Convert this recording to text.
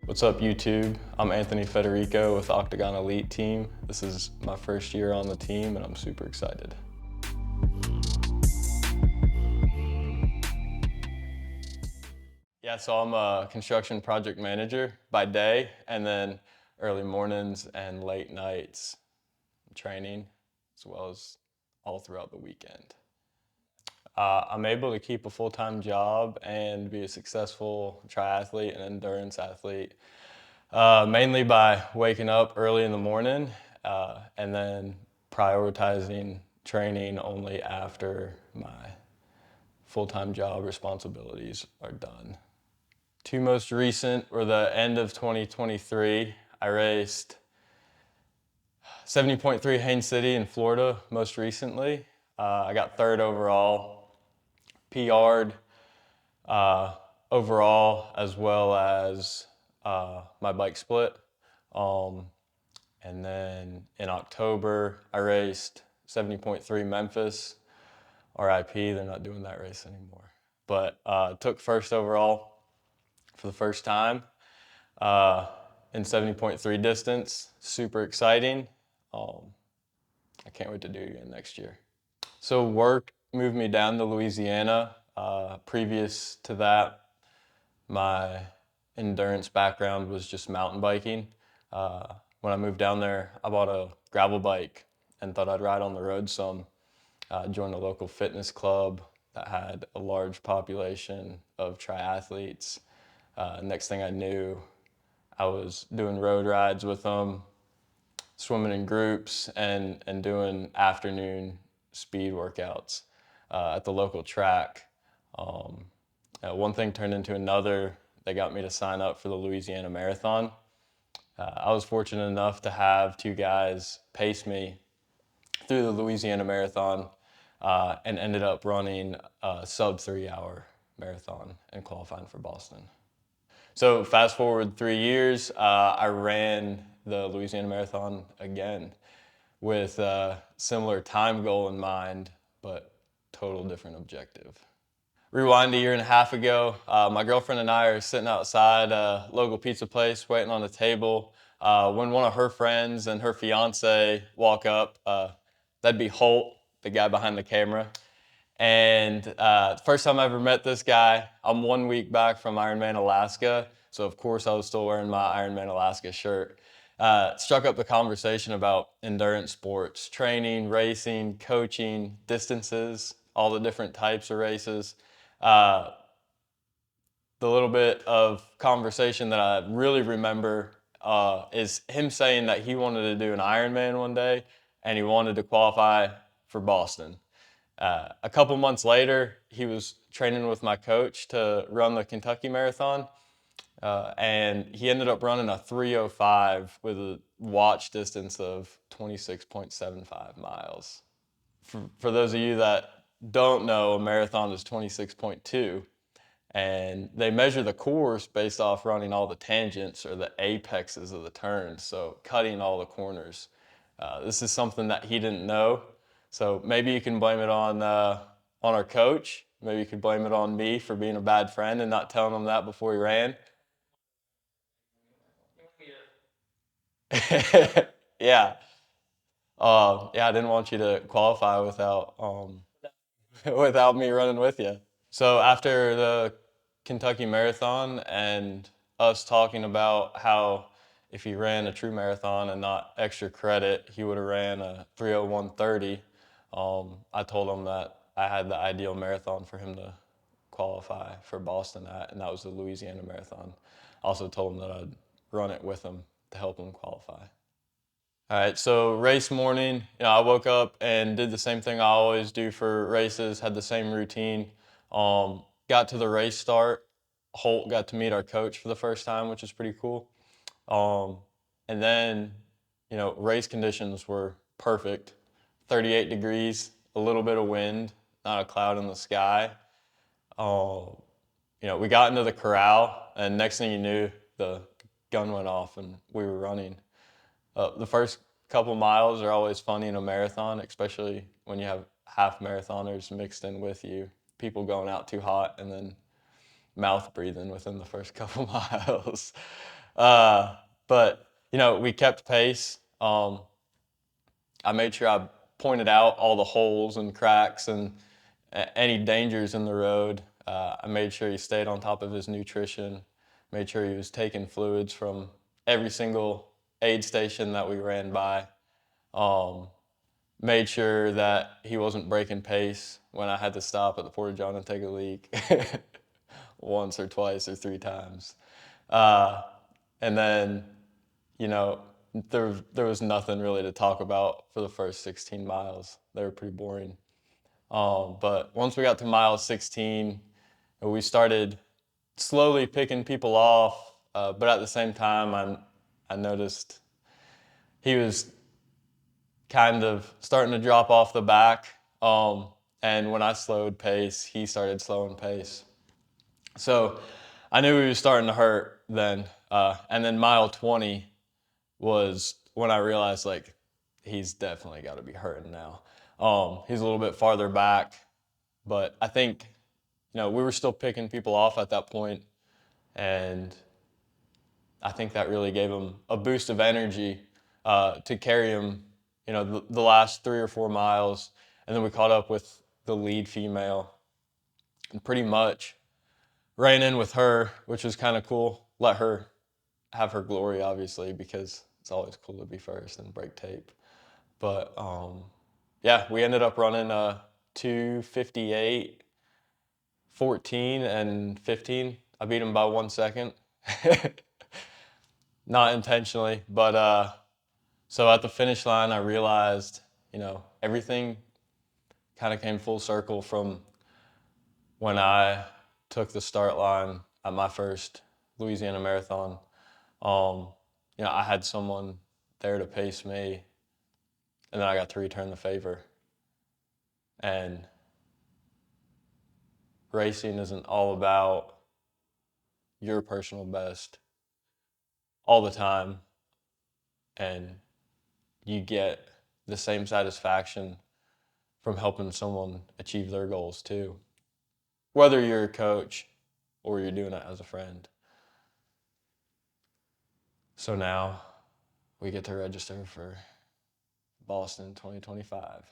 What's up, YouTube? I'm Anthony Federico with Octagon Elite Team. This is my first year on the team and I'm super excited. Yeah, so I'm a construction project manager by day, and then early mornings and late nights training, as well as all throughout the weekend. I'm able to keep a full-time job and be a successful triathlete and endurance athlete, mainly by waking up early in the morning and then prioritizing training only after my full-time job responsibilities are done. Two most recent were the end of 2023. I raced 70.3 Haines City in Florida most recently. I got third overall, PR'd overall, as well as my bike split. And then in October, I raced 70.3 Memphis, RIP, they're not doing that race anymore. But took first overall for the first time in 70.3 distance. Super exciting. I can't wait to do it again next year. So work moved me down to Louisiana. Previous to that, my endurance background was just mountain biking. When I moved down there, I bought a gravel bike and thought I'd ride on the road some. Joined a local fitness club that had a large population of triathletes. Next thing I knew, I was doing road rides with them, swimming in groups, and doing afternoon speed workouts at the local track. One thing turned into another. They got me to sign up for the Louisiana Marathon. I was fortunate enough to have two guys pace me through the Louisiana Marathon and ended up running a sub 3-hour marathon and qualifying for Boston. So fast forward 3 years, I ran the Louisiana Marathon again with a similar time goal in mind, but total different objective. Rewind a year and a half ago, my girlfriend and I are sitting outside a local pizza place waiting on a table when one of her friends and her fiance walk up. That'd be Holt, the guy behind the camera. And first time I ever met this guy, I'm 1 week back from Ironman Alaska. So of course I was still wearing my Ironman Alaska shirt. Struck up the conversation about endurance sports, training, racing, coaching, distances, all the different types of races. The little bit of conversation that I really remember is him saying that he wanted to do an Ironman one day and he wanted to qualify for Boston. A couple months later, he was training with my coach to run the Kentucky Marathon, and he ended up running a 3:05 with a watch distance of 26.75 miles. For those of you that don't know, a marathon is 26.2, and they measure the course based off running all the tangents or the apexes of the turns, so cutting all the corners. This is something that he didn't know, so maybe you can blame it on our coach. Maybe you could blame it on me for being a bad friend and not telling him that before he ran. Yeah. Yeah, I didn't want you to qualify without without me running with you. So after the Kentucky Marathon and us talking about how if he ran a true marathon and not extra credit, he would have ran a 3:01:30. I told him that I had the ideal marathon for him to qualify for Boston at, and that was the Louisiana Marathon. I also told him that I'd run it with him to help him qualify. All right, so race morning, I woke up and did the same thing I always do for races, had the same routine. Got to the race start. Holt got to meet our coach for the first time, which is pretty cool. Um, and then, race conditions were perfect. 38 degrees, a little bit of wind, not a cloud in the sky. We got into the corral, and next thing you knew, the gun went off and we were running. The first couple miles are always funny in a marathon, especially when you have half marathoners mixed in with you, people going out too hot and then mouth breathing within the first couple miles. But we kept pace. I made sure I pointed out all the holes and cracks and any dangers in the road. I made sure he stayed on top of his nutrition, made sure he was taking fluids from every single aid station that we ran by. Made sure that he wasn't breaking pace when I had to stop at the Porta John and take a leak once or twice or three times. And then, you know, there was nothing really to talk about for the first 16 miles. They were pretty boring. But once we got to mile 16, we started slowly picking people off. But at the same time, I noticed he was kind of starting to drop off the back. And when I slowed pace, he started slowing pace. So I knew he was starting to hurt then. And then mile 20 was when I realized, like, he's definitely got to be hurting now. He's a little bit farther back, but I think, we were still picking people off at that point, and I think that really gave him a boost of energy to carry him, the last 3 or 4 miles. And then we caught up with the lead female and pretty much ran in with her, which was kind of cool. Let her have her glory, obviously, because it's always cool to be first and break tape. But yeah, we ended up running 2:58, 14, and 15. I beat him by 1 second. Not intentionally, but so at the finish line, I realized, everything kind of came full circle from when I took the start line at my first Louisiana Marathon. I had someone there to pace me, and then I got to return the favor. And racing isn't all about your personal best all the time, and you get the same satisfaction from helping someone achieve their goals too, whether you're a coach or you're doing it as a friend. So now we get to register for Boston 2025.